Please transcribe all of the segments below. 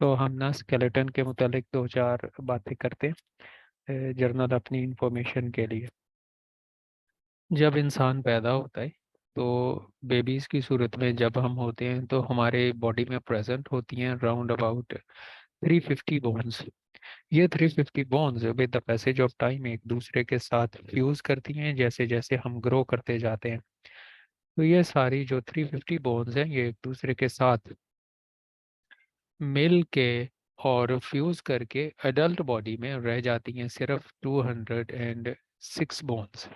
तो हम ना स्केलेटन के मुतालिक दो चार बातें करते हैं जर्नल अपनी इंफॉर्मेशन के लिए। जब इंसान पैदा होता है तो बेबीज़ की सूरत में जब हम होते हैं तो हमारे बॉडी में प्रेजेंट होती हैं राउंड अबाउट 350 बोन्स। ये 350 bones with the passage of time एक दूसरे के साथ फ्यूज करती हैं जैसे जैसे हम ग्रो करते जाते हैं। तो ये सारी जो 350 बोन्स हैं ये एक दूसरे के साथ मिल के और फ्यूज करके एडल्ट बॉडी में रह जाती हैं सिर्फ 206 बोन्स।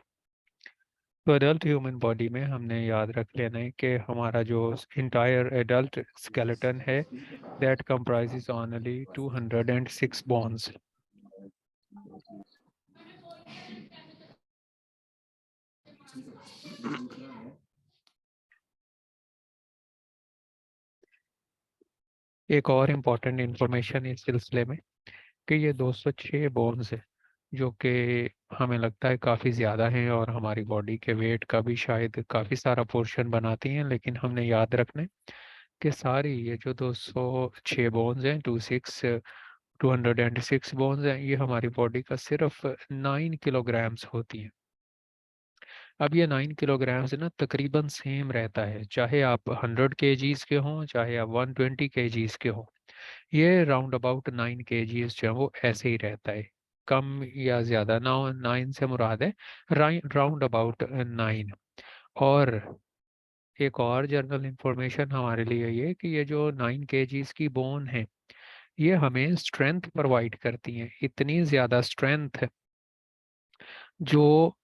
तो एडल्ट ह्यूमन बॉडी में हमने याद रख लेना है कि हमारा जो इंटायर एडल्ट स्केलेटन है दैट कंप्राइजेस ओनली 206 बोन्स। एक और इम्पॉर्टेंट इंफॉर्मेशन इस सिलसिले में कि ये 206 बोन्स है जो कि हमें लगता है काफ़ी ज़्यादा हैं और हमारी बॉडी के वेट का भी शायद काफ़ी सारा पोर्शन बनाती हैं, लेकिन हमने याद रखना है कि सारी ये जो 206 बोन्स हैं 206 बोन्स हैं ये हमारी बॉडी का सिर्फ 9 किलोग्राम्स होती हैं। अब ये 9 किलोग्राम्स ना तकरीबन सेम रहता है चाहे आप 100 केजीज के हों चाहे आप 120 केजीज के हों। ये राउंड अबाउट 9 केजीज जो है वो ऐसे ही रहता है, कम या ज़्यादा ना। 9 से मुराद है राउंड अबाउट 9। और एक और जनरल इंफॉर्मेशन हमारे लिए ये कि ये जो 9 केजीज की बोन है ये हमें स्ट्रेंथ प्रोवाइड करती हैं, इतनी ज़्यादा स्ट्रेंथ जो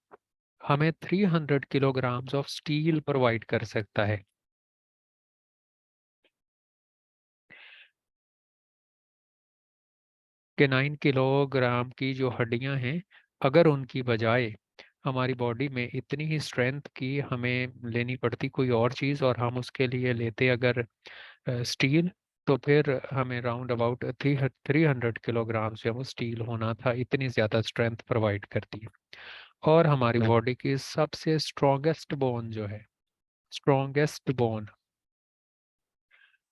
हमें 300 किलोग्राम्स ऑफ स्टील प्रोवाइड कर सकता है। कि 9 किलोग्राम की जो हड्डियां हैं अगर उनकी बजाय हमारी बॉडी में इतनी ही स्ट्रेंथ की हमें लेनी पड़ती कोई और चीज़ और हम उसके लिए लेते अगर स्टील, तो फिर हमें राउंड अबाउट 300 किलोग्राम से वो स्टील होना था, इतनी ज़्यादा स्ट्रेंथ प्रोवाइड करती है। और हमारी बॉडी की सबसे स्ट्रॉन्गेस्ट बोन जो है, स्ट्रॉन्गेस्ट बोन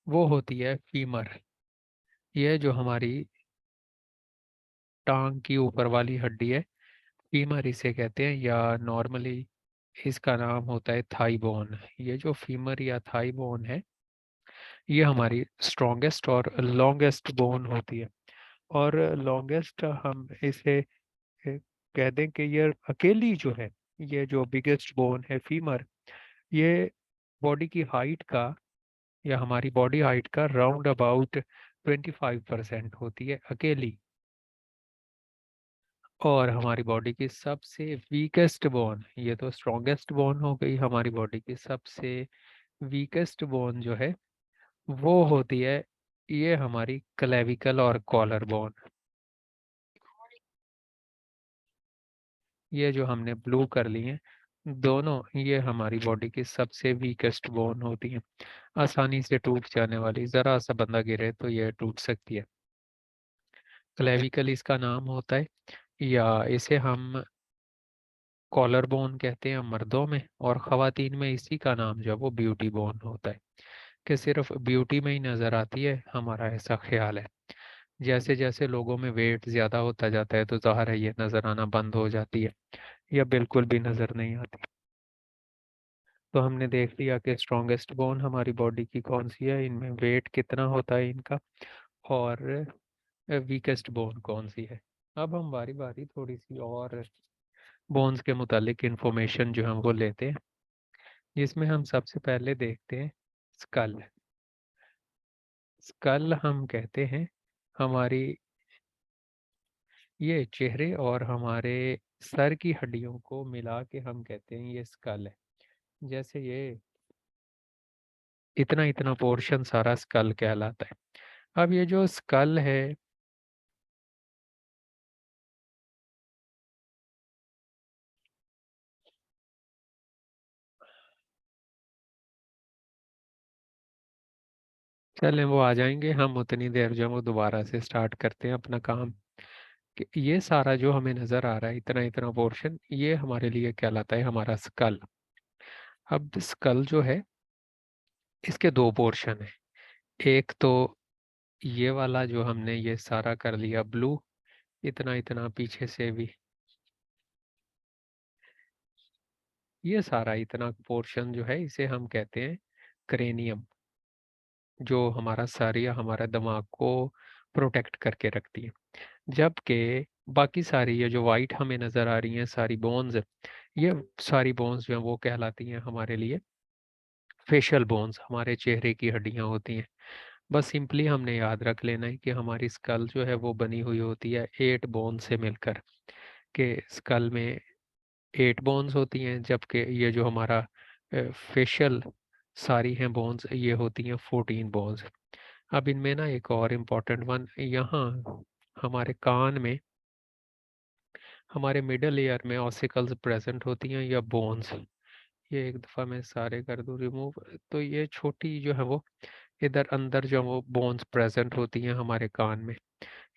वो होती है फीमर। ये जो हमारी टांग की ऊपर वाली हड्डी है फीमर इसे कहते हैं, या नॉर्मली इसका नाम होता है थाई बोन। ये जो फीमर या थाई बोन है ये हमारी स्ट्रॉन्गेस्ट और लॉन्गेस्ट बोन होती है। और लॉन्गेस्ट हम इसे कह दें कि ये अकेली जो है, ये जो बिगेस्ट बोन है फीमर, ये बॉडी की हाइट का या हमारी बॉडी हाइट का राउंड अबाउट 25% होती है अकेली। और हमारी बॉडी की सबसे वीकेस्ट बोन, ये तो स्ट्रॉन्गेस्ट बोन हो गई, हमारी बॉडी की सबसे वीकेस्ट बोन जो है वो होती है ये हमारी क्लेविकल और कॉलर बोन। ये जो हमने ब्लू कर ली है दोनों, ये हमारी बॉडी की सबसे वीकेस्ट बोन होती है, आसानी से टूट जाने वाली, ज़रा सा बंदा गिरे तो ये टूट सकती है। क्लेविकल इसका नाम होता है, या इसे हम कॉलर बोन कहते हैं मर्दों में, और ख़वातीन में इसी का नाम जो है वो ब्यूटी बोन होता है कि सिर्फ ब्यूटी में ही नज़र आती है, हमारा ऐसा ख्याल है। जैसे जैसे लोगों में वेट ज़्यादा होता जाता है तो ज़ाहिर है ये नज़र आना बंद हो जाती है या बिल्कुल भी नज़र नहीं आती। तो हमने देख लिया कि स्ट्रॉन्गेस्ट बोन हमारी बॉडी की कौन सी है, इनमें वेट कितना होता है इनका, और वीकेस्ट बोन कौन सी है। अब हम बारी बारी थोड़ी सी और बोन्स के मुतालिक इंफॉर्मेशन जो हम वो लेते हैं, जिसमें हम सबसे पहले देखते हैं स्कल। स्कल हम कहते हैं हमारी ये चेहरे और हमारे सर की हड्डियों को मिला के हम कहते हैं ये स्कल है। जैसे ये इतना इतना पोर्शन सारा स्कल कहलाता है। अब ये जो स्कल है, चलें वो आ जाएंगे, हम उतनी देर जो है वो दोबारा से स्टार्ट करते हैं अपना काम। कि ये सारा जो हमें नज़र आ रहा है इतना इतना पोर्शन ये हमारे लिए कहलाता है हमारा स्कल। अब स्कल जो है इसके दो पोर्शन है, एक तो ये वाला जो हमने ये सारा कर लिया ब्लू, इतना इतना पीछे से भी, ये सारा इतना पोर्शन जो है इसे हम कहते हैं क्रेनियम, जो हमारा सर या हमारा दिमाग को प्रोटेक्ट करके रखती है। जबकि बाकी सारी ये जो वाइट हमें नज़र आ रही हैं सारी बोन्स, ये सारी बोन्स जो हैं वो कहलाती हैं हमारे लिए फेशियल बोन्स, हमारे चेहरे की हड्डियां होती हैं। बस सिंपली हमने याद रख लेना है कि हमारी स्कल जो है वो बनी हुई होती है 8 बोन से मिलकर, के स्कल में 8 बोन्स होती हैं, जबकि ये जो हमारा फेशियल सारी हैं बोन्स, ये होती हैं 14 बोन्स। अब इनमें ना एक और इम्पॉर्टेंट वन यहाँ हमारे कान में, हमारे मिडल ईयर में ऑसिकल्स प्रेजेंट होती हैं या बोन्स। ये एक दफ़ा मैं सारे कर दूँ रिमूव, तो ये छोटी जो है वो इधर अंदर जो वो बोन्स प्रेजेंट होती हैं हमारे कान में।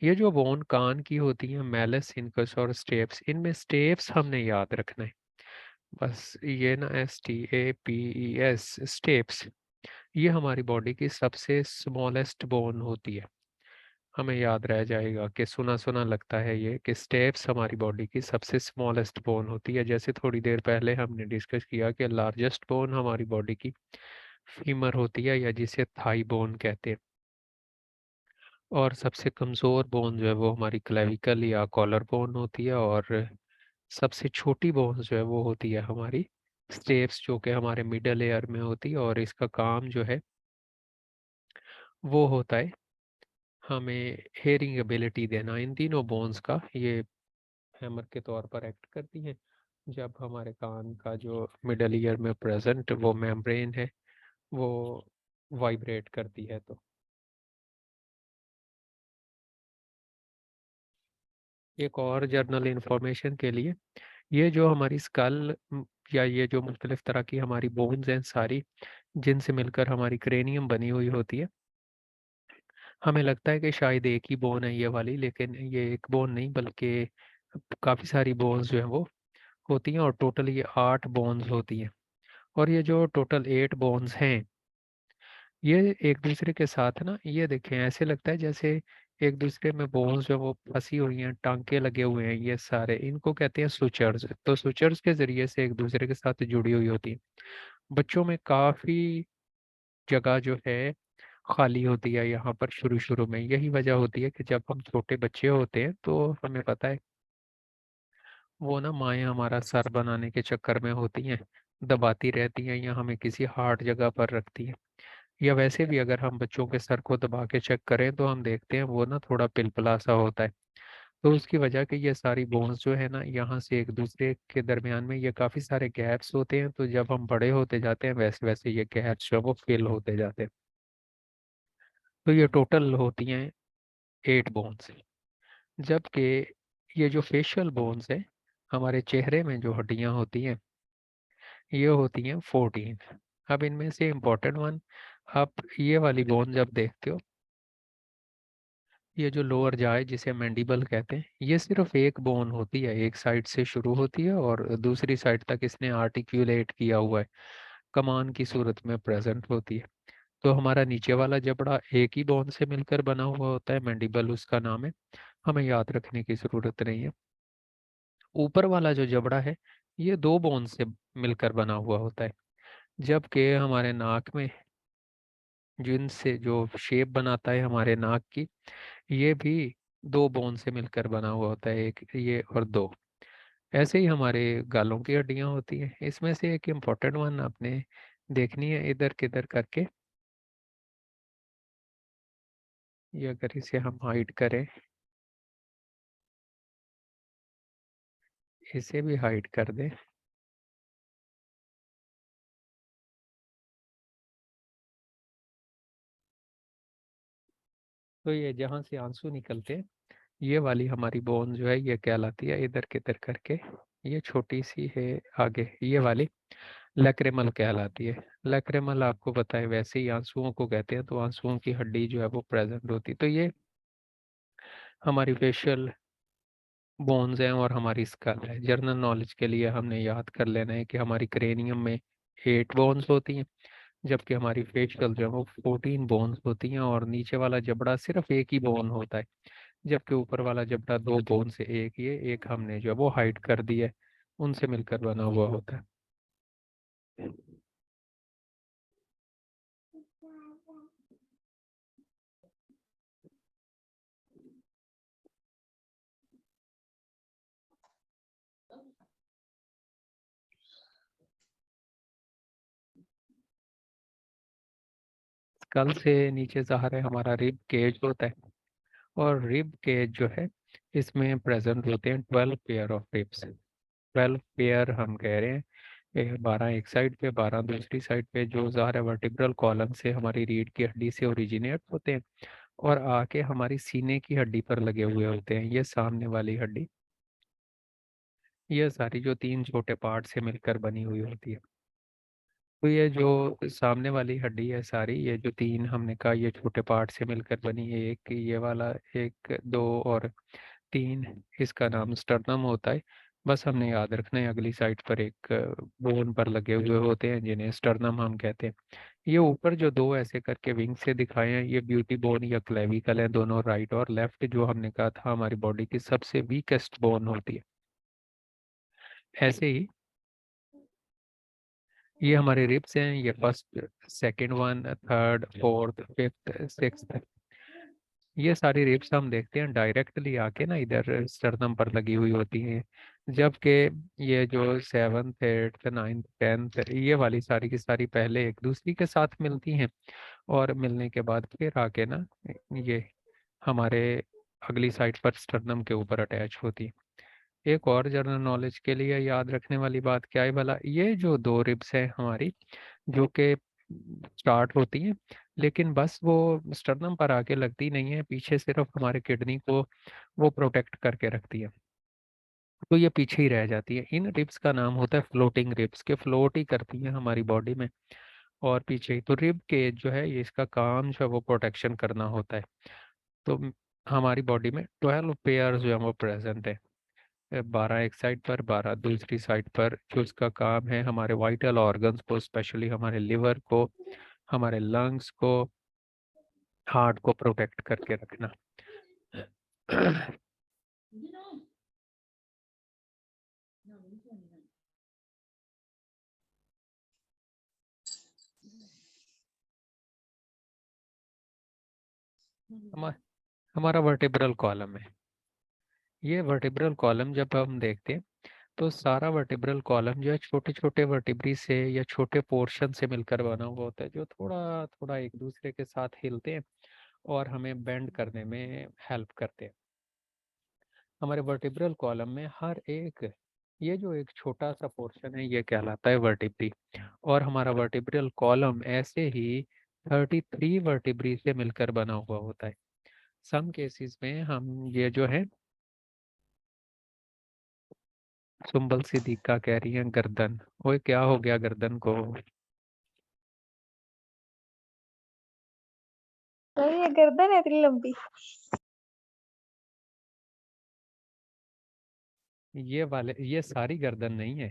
ये जो बोन कान की होती हैं मैलस, इनकस और स्टेप्स, इनमें स्टेप्स हमने याद रखना है। बस ये ना STAPES स्टेप्स, ये हमारी बॉडी की सबसे स्मॉलेस्ट बोन होती है। हमें याद रह जाएगा कि सुना सुना लगता है ये कि स्टेप्स हमारी बॉडी की सबसे स्मॉलेस्ट बोन होती है। जैसे थोड़ी देर पहले हमने डिस्कस किया कि लार्जेस्ट बोन हमारी बॉडी की फीमर होती है या जिसे थाई बोन कहते हैं, और सबसे कमज़ोर बोन जो है वो हमारी क्लेविकल या कॉलर बोन होती है, और सबसे छोटी बोन जो है वो होती है हमारी स्टेप्स, जो कि हमारे मिडल एयर में होती है, और इसका काम जो है वो होता है हमें हेयरिंग एबिलिटी देना। इन तीनों बोन्स का ये हैमर के तौर पर एक्ट करती हैं जब हमारे कान का जो मिडल ईयर में प्रेजेंट वो मेम्ब्रेन है वो वाइब्रेट करती है। तो एक और जर्नल इंफॉर्मेशन के लिए, ये जो हमारी स्कल या ये जो मुख्तलिफ तरह की हमारी बोन्स हैं सारी, जिनसे मिलकर हमारी क्रेनियम बनी हुई होती है, हमें लगता है कि शायद एक ही बोन है ये वाली, लेकिन ये एक बोन नहीं बल्कि काफ़ी सारी बोन्स जो हैं वो होती हैं, और टोटल ये 8 बोन्स होती हैं। और ये जो टोटल 8 बोन्स हैं, ये एक दूसरे के साथ ना, ये देखें ऐसे लगता है जैसे एक दूसरे में बोन्स जो वो फंसी हुई हैं, टांके लगे हुए हैं, ये सारे इनको कहते हैं सुचर्स। तो सुचर्स के जरिए से एक दूसरे के साथ जुड़ी हुई होती है। बच्चों में काफ़ी जगह जो है खाली होती है यहाँ पर शुरू शुरू में। यही वजह होती है कि जब हम छोटे बच्चे होते हैं तो हमें पता है वो ना माएँ हमारा सर बनाने के चक्कर में होती हैं, दबाती रहती हैं या हमें किसी हार्ड जगह पर रखती हैं। या वैसे भी अगर हम बच्चों के सर को दबा के चेक करें तो हम देखते हैं वो ना थोड़ा पिलपला सा होता है। तो उसकी वजह कि ये सारी बोन्स जो है ना यहाँ से एक दूसरे के दरमियान में ये काफ़ी सारे गैप्स होते हैं, तो जब हम बड़े होते जाते हैं वैसे वैसे ये गैप्स जो है वो फिल होते जाते हैं। तो ये टोटल होती हैं 8 बोन्स, जबकि ये जो फेशियल बोन्स है हमारे चेहरे में जो हड्डियां होती हैं ये होती हैं 14। अब इनमें से इम्पोर्टेंट वन, आप ये वाली बोन जब देखते हो, ये जो लोअर जाए जिसे मैंडिबल कहते हैं, ये सिर्फ एक बोन होती है, एक साइड से शुरू होती है और दूसरी साइड तक इसने आर्टिक्यूलेट किया हुआ है, कमान की सूरत में प्रेजेंट होती है। तो हमारा नीचे वाला जबड़ा एक ही बोन से मिलकर बना हुआ होता है, मैंडिबल उसका नाम है, हमें याद रखने की ज़रूरत नहीं है। ऊपर वाला जो जबड़ा है ये 2 बोन से मिलकर बना हुआ होता है, जबकि हमारे नाक में जिनसे जो शेप बनाता है हमारे नाक की, ये भी 2 बोन से मिलकर बना हुआ होता है, एक ये और दो। ऐसे ही हमारे गालों की हड्डियां होती हैं। इसमें से एक इम्पोर्टेंट वन आपने देखनी है इधर किधर करके, ये अगर इसे हम हाइड करें, इसे भी हाइड कर दें, तो ये जहाँ से आंसू निकलते हैं ये वाली हमारी बोन जो है ये कहलाती है इधर किधर करके, ये छोटी सी है आगे, ये वाली लैक्रिमल कहलाती है। लैक्रिमल आपको पता है वैसे ही आंसुओं को कहते हैं, तो आंसुओं की हड्डी जो है वो प्रेजेंट होती है। तो ये हमारी फेशियल बोन्स हैं और हमारी स्कल है। जर्नल नॉलेज के लिए हमने याद कर लेना है कि हमारी क्रेनियम में 8 बोन्स होती हैं, जबकि हमारी फेशियल जो है वो 14 बोन्स होती हैं और नीचे वाला जबड़ा सिर्फ एक ही बोन होता है, जबकि ऊपर वाला जबड़ा दो बोन से एक, ये एक हमने जो है वो हाइड कर दी है, उनसे मिलकर बना हुआ होता है। स्कल से नीचे सहारे हमारा रिब केज होता है, और रिब केज जो है इसमें प्रेजेंट होते हैं 12 पेयर ऑफ रिब्स। 12 पेयर हम कह रहे हैं, 12 एक साइड पे, 12 दूसरी साइड पे, जो ज़ाहिर वर्टिब्रल कॉलम से हमारी रीढ़ की हड्डी से ओरिजिनेट होते हैं और आके हमारी सीने की हड्डी पर लगे हुए होते हैं, ये सामने वाली हड्डी। ये सारी जो तीन छोटे पार्ट से मिलकर बनी हुई होती है। तो ये जो सामने वाली हड्डी है सारी, ये जो तीन हमने कहा ये छोटे पार्ट से मिलकर बनी है, एक ये वाला, एक दो और तीन, इसका नाम स्टर्नम होता है। बस हमने याद रखना है अगली साइड पर एक बोन पर लगे हुए होते हैं जिन्हें स्टर्नम हम कहते हैं। ये ऊपर जो दो ऐसे करके विंग से दिखाए हैं, ये ब्यूटी बोन या क्लेविकल है, दोनों राइट और लेफ्ट, जो हमने कहा था हमारी बॉडी की सबसे वीकेस्ट बोन होती है। ऐसे ही ये हमारे रिब्स हैं, ये first, second one, third, fourth, fifth, sixth, ये सारी रिब्स हम देखते हैं डायरेक्टली आके ना इधर स्टर्नम पर लगी हुई होती हैं, जबकि ये जो सेवन्थ, एट्थ, नाइन्थ, टेंथ, ये वाली सारी की सारी पहले एक दूसरी के साथ मिलती हैं और मिलने के बाद फिर आके ना ये हमारे अगली साइड पर स्टर्नम के ऊपर अटैच होती है। एक और जनरल नॉलेज के लिए याद रखने वाली बात क्या है भला, ये जो दो रिब्स है हमारी, जो कि स्टार्ट होती हैं, लेकिन बस वो स्टर्नम पर आके लगती नहीं है, पीछे सिर्फ हमारे किडनी को वो प्रोटेक्ट करके रखती है, तो ये पीछे ही रह जाती है। इन रिब्स का नाम होता है फ्लोटिंग रिब्स, के फ्लोट ही करती हैं हमारी बॉडी में और पीछे ही। तो रिब केज जो है ये, इसका काम जो है वो प्रोटेक्शन करना होता है। तो हमारी बॉडी में 12 पेयर जो है वो प्रेजेंट है, 12 एक साइड पर, 12 दूसरी साइड पर, जो उसका काम है हमारे वाइटल ऑर्गन्स को, स्पेशली हमारे लिवर को, हमारे लंग्स को, हार्ट को प्रोटेक्ट करके रखना। हमा- हमारा वर्टिब्रल कॉलम है, ये वर्टिब्रल कॉलम जब हम देखते हैं तो सारा वर्टिब्रल कॉलम जो है छोटे छोटे वर्टिब्री से या छोटे पोर्शन से मिलकर बना हुआ होता है, जो थोड़ा थोड़ा एक दूसरे के साथ हिलते हैं और हमें बेंड करने में हेल्प करते हैं। हमारे वर्टिब्रल कॉलम में हर एक, ये जो एक छोटा सा पोर्शन है ये कहलाता है वर्टिब्री, और हमारा वर्टिब्रल कॉलम ऐसे ही 33 वर्टिब्री से मिलकर बना हुआ होता है। सम केसेस में हम ये जो है, सुंबल सिद्दीका कह रही है गर्दन, ओए क्या हो गया गर्दन को? तो ये गर्दन है इतनी लंबी? ये सारी गर्दन नहीं है,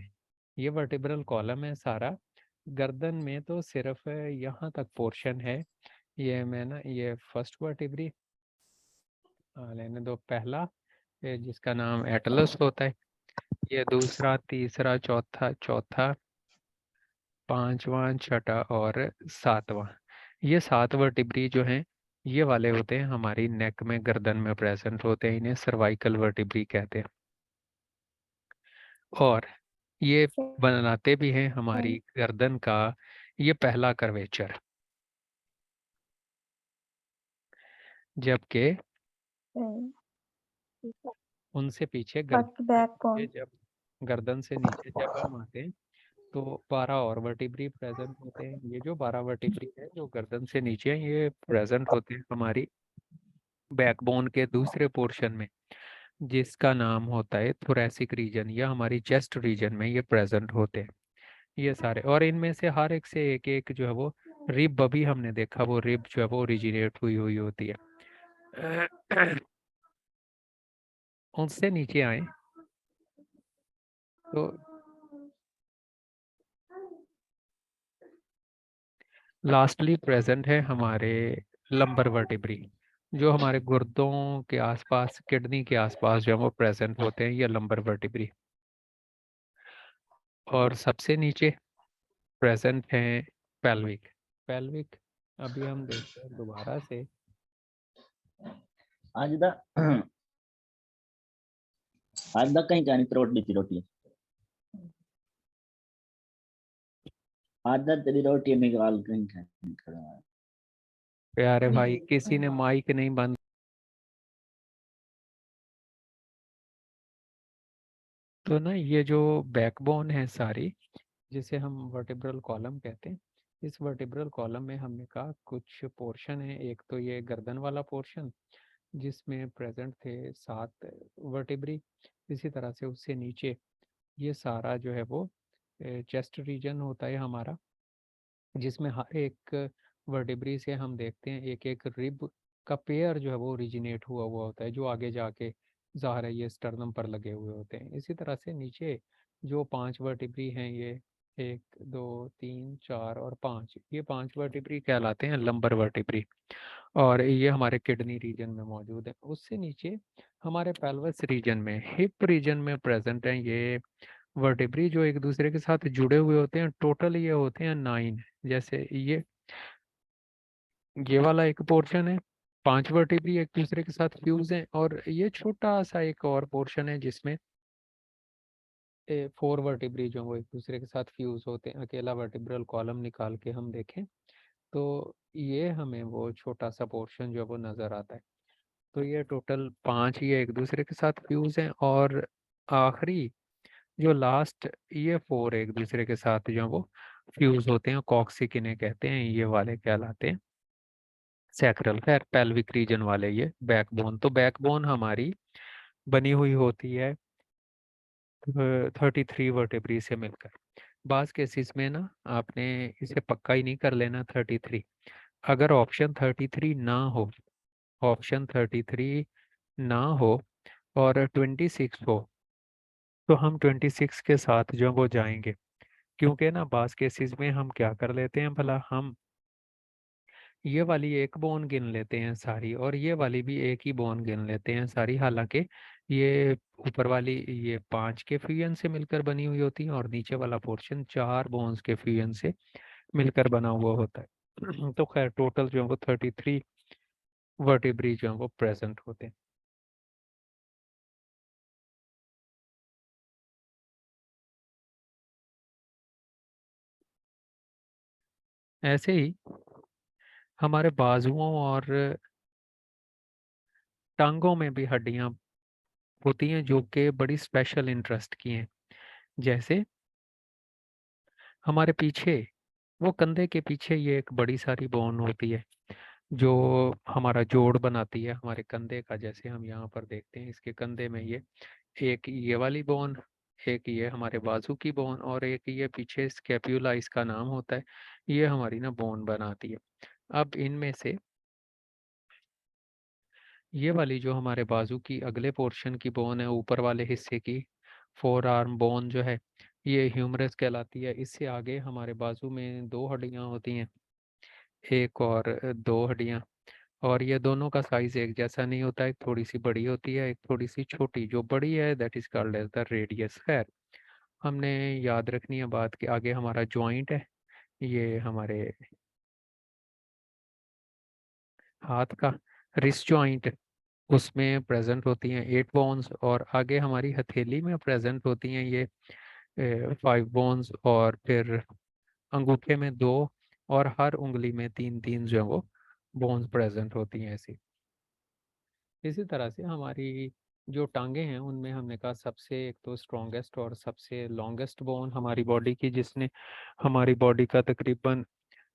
ये वर्टिब्रल कॉलम है सारा। गर्दन में तो सिर्फ यहाँ तक पोर्शन है। ये मैं ना, ये फर्स्ट वर्टिब्री लेने दो, पहला, जिसका नाम एटलस होता है, ये दूसरा, तीसरा, चौथा, चौथा, पांचवा, छठा और सातवां। ये सात वर्टिब्री जो हैं ये वाले होते हैं हमारी नेक में, गर्दन में प्रेजेंट होते हैं, इन्हें सर्वाइकल वर्टिब्री कहते हैं। और ये बनाते भी हैं हमारी गर्दन का ये पहला कर्वेचर, जबकि उनसे पीछे गर्दन बाकी से बैकबोन। नीचे जब, गर्दन से नीचे जब हम आते हैं तो 12 और वर्टिब्री प्रेजेंट होते हैं। ये जो 12 वर्टिब्री है जो गर्दन से नीचे हैं, ये प्रेजेंट होते हैं हमारी बैकबोन के दूसरे पोर्शन में, जिसका नाम होता है थोरैसिक रीजन, या हमारी चेस्ट रीजन में ये प्रेजेंट होते हैं ये सारे। और इनमें से हर एक से एक एक जो है वो रिब, अभी हमने देखा वो रिब जो है वो ओरिजिनेट हुई हुई होती है। उससे नीचे आए तो लास्टली प्रेजेंट है हमारे लंबर वर्टिब्री, जो हमारे गुर्दों के आसपास, किडनी के आसपास जो है वो प्रेजेंट होते हैं, ये लंबर वर्टिब्री। और सबसे नीचे प्रेजेंट है पेल्विक। पेल्विक अभी हम देखते हैं दोबारा से। ਅੱਜ ਦਾ ਅੱਜ ਦਾ ਕहीं जानी तो रोटी दी रोटी आज ਦਾ तेरी रोटी में गाल कहीं खानी खड़ा प्यारे भाई, किसी ने माइक नहीं बंद। तो ना ये जो बैकबोन है सारी, जिसे हम वर्टिब्रल कॉलम कहते हैं, इस वर्टिब्रल कॉलम में हमने कहा कुछ पोर्शन है। एक तो ये गर्दन वाला पोर्शन जिसमें प्रेजेंट थे 7 वर्टिब्री। इसी तरह से उससे नीचे ये सारा जो है वो चेस्ट रीजन होता है हमारा, जिसमें हर एक वर्टिब्री से हम देखते हैं एक एक रिब का पेयर जो है वो ओरिजिनेट हुआ हुआ होता है, जो आगे जाके ज़ाहिर है ये स्टर्नम पर लगे हुए होते हैं। इसी तरह से नीचे जो 5 वर्टिब्री हैं, ये 1 2 3 4 और 5, ये 5 वर्टिब्री कहलाते हैं लंबर वर्टिब्री, और ये हमारे किडनी रीजन में मौजूद है। उससे नीचे हमारे पेल्विस रीजन में, हिप रीजन में प्रेजेंट हैं ये वर्टिब्री, जो एक दूसरे के साथ जुड़े हुए होते हैं। टोटल ये होते हैं 9। जैसे ये वाला एक पोर्शन है, 5 वर्टिब्री एक दूसरे के साथ फ्यूज हैं, और ये छोटा सा एक और पोर्शन है जिसमें 4 वर्टिब्री जो वो एक दूसरे के साथ फ्यूज होते हैं। अकेला वर्टिब्रल कॉलम निकाल के हम देखें तो ये हमें वो छोटा सा पोर्शन जो वो नज़र आता है। तो ये टोटल 5 ये एक दूसरे के साथ फ्यूज हैं, और आखिरी जो लास्ट ये 4 एक दूसरे के साथ जो वो फ्यूज होते हैं, कॉक्सिक इन्हें कहते हैं, ये वाले कहलाते हैं सैक्रल। खैर पेल्विक रीजन वाले ये बैकबोन। तो बैकबोन हमारी बनी हुई होती है 33 वर्टेब्री से मिलकर। बाज़ केसेस में ना आपने इसे पक्का ही नहीं कर लेना 33। अगर ऑप्शन 33 ना हो, ऑप्शन 33 ना हो और 26 हो, तो हम 26 के साथ जो वो जाएंगे। क्योंकि ना बाज़ केसेस में हम क्या कर लेते हैं भला, हम ये वाली एक बोन गिन लेते हैं सारी, और ये वाली भी एक ही बोन गिन लेते हैं सारी। हालांकि ये ऊपर वाली ये 5 के फ्यूजन से मिलकर बनी हुई होती है, और नीचे वाला पोर्शन 4 बोन्स के फ्यूजन से मिलकर बना हुआ होता है। तो खैर टोटल जो है वो 33 वर्टिब्री जो है वो प्रेजेंट होते हैं। ऐसे ही हमारे बाजुओं और टांगों में भी हड्डियां होती हैं जो कि बड़ी स्पेशल इंटरेस्ट की हैं। जैसे हमारे पीछे, वो कंधे के पीछे ये एक बड़ी सारी बोन होती है जो हमारा जोड़ बनाती है हमारे कंधे का। जैसे हम यहाँ पर देखते हैं इसके कंधे में ये एक ये वाली बोन, एक ये हमारे बाजू की बोन, और एक ये पीछे स्कैप्यूला इसका नाम होता है, ये हमारी ना बोन बनाती है। अब इनमें से ये वाली जो हमारे बाजू की अगले पोर्शन की बोन है, ऊपर वाले हिस्से की फोर आर्म बोन जो है, ये ह्यूमरस कहलाती है। इससे आगे हमारे बाजू में 2 हड्डियां होती हैं, एक और 2 हड्डियां, और ये दोनों का साइज एक जैसा नहीं होता है, एक थोड़ी सी बड़ी होती है, एक थोड़ी सी छोटी। जो बड़ी है that is called as the radius. खैर हमने याद रखनी है बात कि आगे हमारा जॉइंट है, ये हमारे हाथ का रिस्ट जॉइंट, उसमें प्रेजेंट होती हैं 8 बोन्स, और आगे हमारी हथेली में प्रेजेंट होती हैं ये 5 बोन्स, और फिर अंगूठे में 2, और हर उंगली में 3 3 जो है वो बोन्स प्रेजेंट होती हैं ऐसी। इसी तरह से हमारी जो टांगे हैं उनमें हमने कहा सबसे एक तो स्ट्रॉन्गेस्ट और सबसे लॉन्गेस्ट बोन हमारी बॉडी की, जिसने हमारी बॉडी का तकरीबन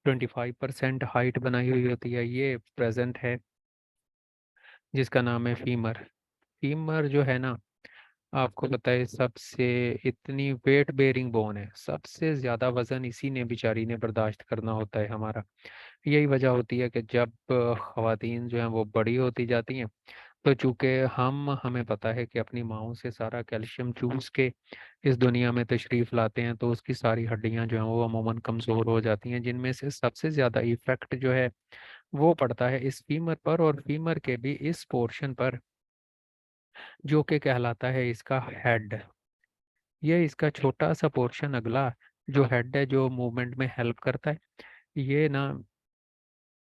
25% हाइट बनाई हुई होती है, ये प्रेजेंट है, जिसका नाम है फीमर। फीमर जो है ना, आपको पता है सबसे इतनी वेट बेरिंग बोन है, सबसे ज़्यादा वज़न इसी ने बेचारी ने बर्दाश्त करना होता है हमारा। यही वजह होती है कि जब ख़वातीन जो हैं वो बड़ी होती जाती हैं तो चूंकि हमें पता है कि अपनी माँओं से सारा कैल्शियम चूस के इस दुनिया में तशरीफ़ लाते हैं, तो उसकी सारी हड्डियां जो हैं वो अमूमन कमज़ोर हो जाती हैं, जिनमें से सबसे ज़्यादा इफ़ेक्ट जो है वो पड़ता है इस फीमर पर, और फीमर के भी इस पोर्शन पर जो कि कहलाता है इसका हेड। ये इसका छोटा सा पोर्शन अगला जो हेड है, जो मूवमेंट में हेल्प करता है, ये ना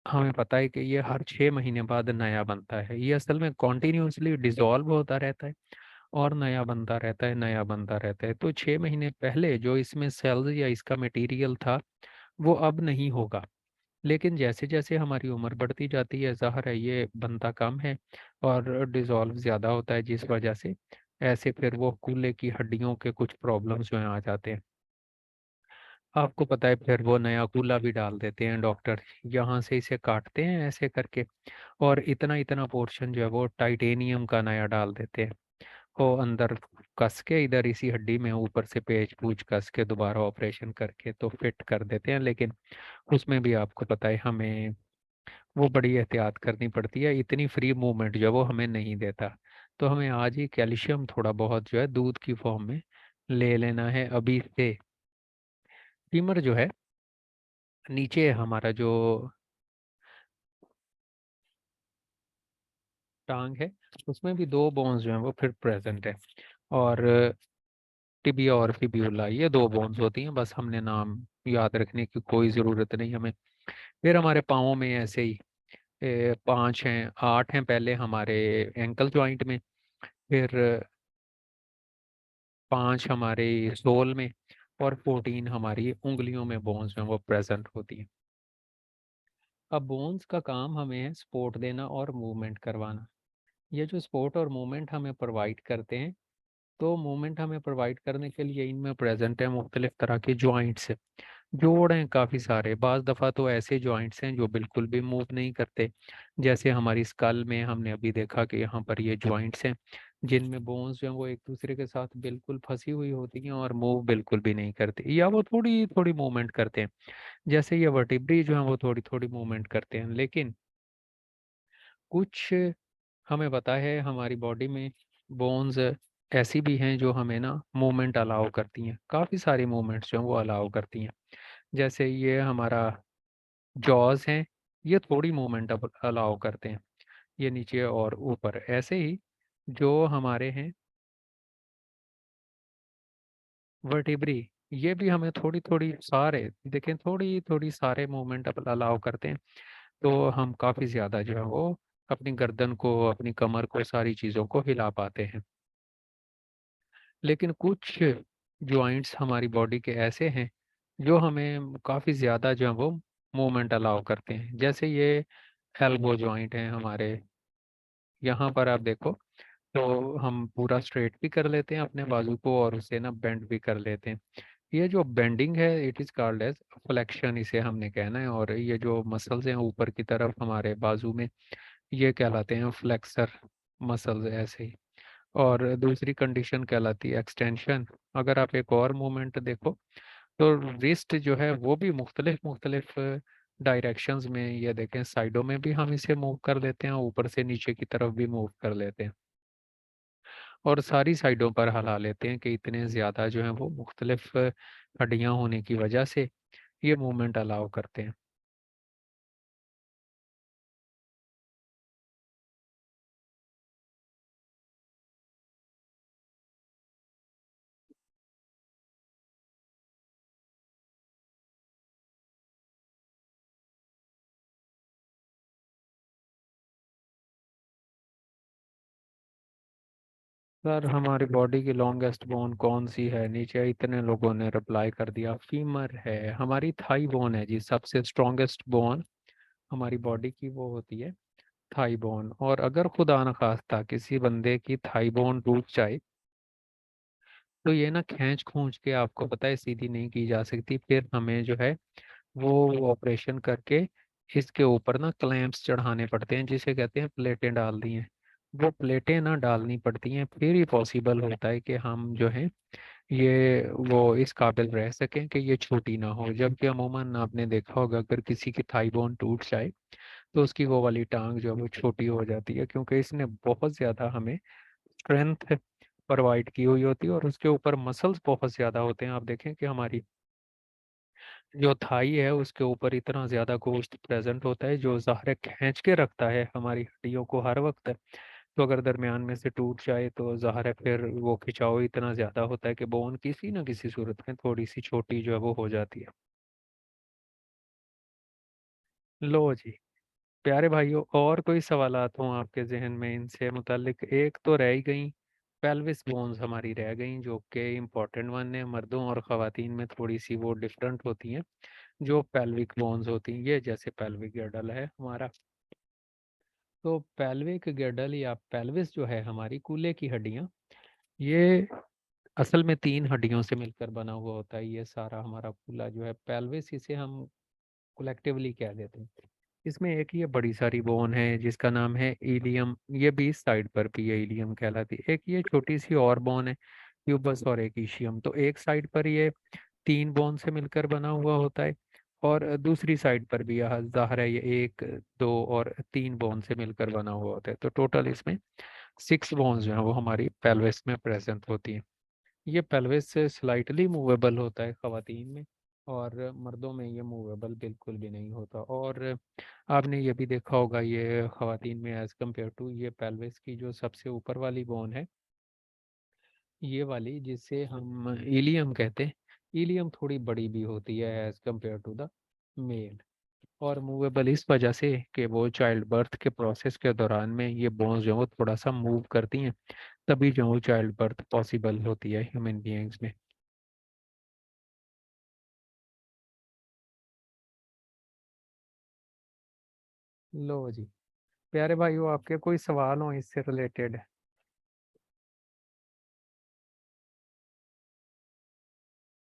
हमें पता है कि ये हर 6 महीने बाद नया बनता है। ये असल में कॉन्टिन्यूसली डिसॉल्व होता रहता है और नया बनता रहता है, नया बनता रहता है। तो 6 महीने पहले जो इसमें सेल्स या इसका मटेरियल था वो अब नहीं होगा, लेकिन जैसे जैसे हमारी उम्र बढ़ती जाती है, ज़ाहिर है ये बनता कम है और डिसॉल्व ज़्यादा होता है, जिस वजह से ऐसे फिर वो कूल्हे की हड्डियों के कुछ प्रॉब्लम्स जो हैं आ जाते हैं। आपको पता है फिर वो नया कूल्हा भी डाल देते हैं डॉक्टर, यहाँ से इसे काटते हैं ऐसे करके, और इतना इतना पोर्शन जो है वो टाइटेनियम का नया डाल देते हैं। वो अंदर कस के इधर इसी हड्डी में ऊपर से पेच पूछ कस के दोबारा ऑपरेशन करके तो फिट कर देते हैं, लेकिन उसमें भी आपको पता है हमें वो बड़ी एहतियात करनी पड़ती है। इतनी फ्री मूवमेंट जो है वो हमें नहीं देता। तो हमें आज ही कैल्शियम थोड़ा बहुत जो है दूध की फॉर्म में ले लेना है अभी से। फीमर जो है नीचे हमारा जो टांग है उसमें भी दो बोन्स जो हैं वो फिर प्रेजेंट है, और टिबिया और फिब्यूला ये दो बोन्स होती हैं, बस हमने नाम याद रखने की कोई ज़रूरत नहीं हमें। फिर हमारे पाँवों में ऐसे ही 5 हैं, 8 हैं पहले हमारे एंकल जॉइंट में, फिर 5 हमारे सोल में, और 14 हमारी उंगलियों में बोन्स में वो प्रेजेंट होती हैं। अब बोन्स का काम हमें है सपोर्ट देना और मूवमेंट करवाना। ये जो सपोर्ट और मूवमेंट हमें प्रोवाइड करते हैं, तो मूवमेंट हमें प्रोवाइड करने के लिए इनमें प्रेजेंट है मुख्तलिफ तरह के जॉइंट्स। जोड़ हैं काफ़ी सारे, बाज़ दफ़ा तो ऐसे जॉइंट्स हैं जो बिल्कुल भी मूव नहीं करते, जैसे हमारी स्कल में हमने अभी देखा कि यहाँ पर ये जॉइंट्स हैं जिनमें बोन्स जो हैं वो एक दूसरे के साथ बिल्कुल फंसी हुई होती हैं और मूव बिल्कुल भी नहीं करती, या वो थोड़ी थोड़ी मूवमेंट करते हैं। जैसे ये वर्टिब्री जो हैं वो थोड़ी थोड़ी मूवमेंट करते हैं, लेकिन कुछ हमें पता है हमारी बॉडी में बोन्स ऐसी भी हैं जो हमें ना मूवमेंट अलाउ करती हैं, काफ़ी सारी मूवमेंट्स जो हैं वो अलाउ करती हैं। जैसे ये हमारा जॉज हैं, ये थोड़ी मूवमेंट अब अलाउ करते हैं, ये नीचे और ऊपर। ऐसे ही जो हमारे हैं वर्टिब्री, ये भी हमें थोड़ी थोड़ी सारे देखें थोड़ी थोड़ी सारे मूवमेंट अब अलाउ करते हैं, तो हम काफ़ी ज़्यादा जो है वो अपनी गर्दन को, अपनी कमर को, सारी चीज़ों को हिला पाते हैं। लेकिन कुछ जॉइंट्स हमारी बॉडी के ऐसे हैं जो हमें काफ़ी ज़्यादा जो है वो मूवमेंट अलाउ करते हैं। जैसे ये एल्बो जॉइंट है हमारे, यहाँ पर आप देखो तो हम पूरा स्ट्रेट भी कर लेते हैं अपने बाजू को और उसे ना बेंड भी कर लेते हैं। ये जो बेंडिंग है it is called as flexion, इसे हमने कहना है। और ये जो मसल्स हैं ऊपर की तरफ हमारे बाजू में, ये कहलाते हैं फ्लेक्सर मसल्स ऐसे ही। और दूसरी कंडीशन कहलाती है एक्सटेंशन। अगर आप एक और मूवमेंट देखो तो रिस्ट जो है वो भी मुख्तलिफ मुख्तलिफ डायरेक्शंस में, ये देखें साइडों में भी हम इसे मूव कर लेते हैं, ऊपर से नीचे की तरफ भी मूव कर लेते हैं, और सारी साइडों पर हिला लेते हैं कि इतने ज़्यादा जो हैं वो मुख्तलिफ हड्डियाँ होने की वजह से ये मूवमेंट अलाउ करते हैं। सर हमारी बॉडी की लॉन्गेस्ट बोन कौन सी है? नीचे इतने लोगों ने रिप्लाई कर दिया फीमर है। हमारी थाई बोन है जी, सबसे स्ट्रॉन्गेस्ट बोन हमारी बॉडी की वो होती है थाई बोन। और अगर खुदा न खास्ता किसी बंदे की थाई बोन टूट जाए तो ये ना खींच खूंच के, आपको पता है, सीधी नहीं की जा सकती। फिर हमें जो है वो ऑपरेशन करके इसके ऊपर ना क्लैंप्स चढ़ाने पड़ते हैं, जिसे कहते हैं प्लेटें डाल दी हैं। वो प्लेटें ना डालनी पड़ती हैं, फिर ही पॉसिबल होता है कि हम जो है ये वो इस काबिल रह सकें कि ये छोटी ना हो। जबकि अमूमन आपने देखा होगा अगर किसी की थाई बोन टूट जाए तो उसकी वो वाली टांग जो है वो छोटी हो जाती है, क्योंकि इसने बहुत ज़्यादा हमें स्ट्रेंथ प्रोवाइड की हुई होती है और उसके ऊपर मसल्स बहुत ज़्यादा होते हैं। आप देखें कि हमारी जो थाई है उसके ऊपर इतना ज़्यादा गोश्त प्रेजेंट होता है जो ज़ाहिर खींच के रखता है हमारी हड्डियों को हर वक्त। तो अगर दरमियान में से टूट जाए तो ज़ाहिर है फिर वो खिंचाव इतना ज़्यादा होता है कि बोन किसी न किसी सूरत में थोड़ी सी छोटी जो है वो हो जाती है। लो जी प्यारे भाइयों, और कोई सवालात हों आपके जहन में इनसे मुतालिक? एक तो रह ही गई, पेल्विस बोन्स हमारी रह गई जो कि इम्पोर्टेंट वन है। मर्दों और ख़वातीन में थोड़ी सी वो डिफरेंट होती हैं। जो पेल्विक बोन्स होती हैं, ये जैसे पेल्विक गर्डल है हमारा, तो पेल्विक गर्डल या पेल्विस जो है हमारी कूल्हे की हड्डियाँ, ये असल में 3 हड्डियों से मिलकर बना हुआ होता है। ये सारा हमारा कूल्हा जो है पेल्विस, इसे हम कलेक्टिवली कह देते हैं। इसमें एक ये बड़ी सारी बोन है जिसका नाम है इलियम, ये भी इस साइड पर भी ये इलियम कहलाती है। एक ये छोटी सी और बोन है ट्यूबस और एक ईशियम। तो एक साइड पर ये 3 बोन से मिलकर बना हुआ होता है और दूसरी साइड पर भी यह ज़ाहिर है ये 1 2 और 3 बोन से मिलकर बना हुआ होता है। तो टोटल इसमें 6 बोन्स जो है वो हमारी पेल्विस में प्रेजेंट होती हैं। ये पेल्विस से स्लाइटली मूवेबल होता है ख़वातीन में, और मर्दों में ये मूवेबल बिल्कुल भी नहीं होता। और आपने ये भी देखा होगा ये ख़वातीन में एज़ कम्पेयर टू ये पेल्विस की जो सबसे ऊपर वाली बोन है, ये वाली जिसे हम इलियम कहते हैं, इलियम थोड़ी बड़ी भी होती है as compare to the male. और मूवेबल इस वजह से कि वो चाइल्ड बर्थ के प्रोसेस के दौरान में ये बोन्स जो है वो थोड़ा सा मूव करती हैं, तभी जो वो चाइल्ड बर्थ पॉसिबल होती है ह्यूमन बीइंग्स में। लो जी प्यारे भाइयों, आपके कोई सवाल हो इससे रिलेटेड?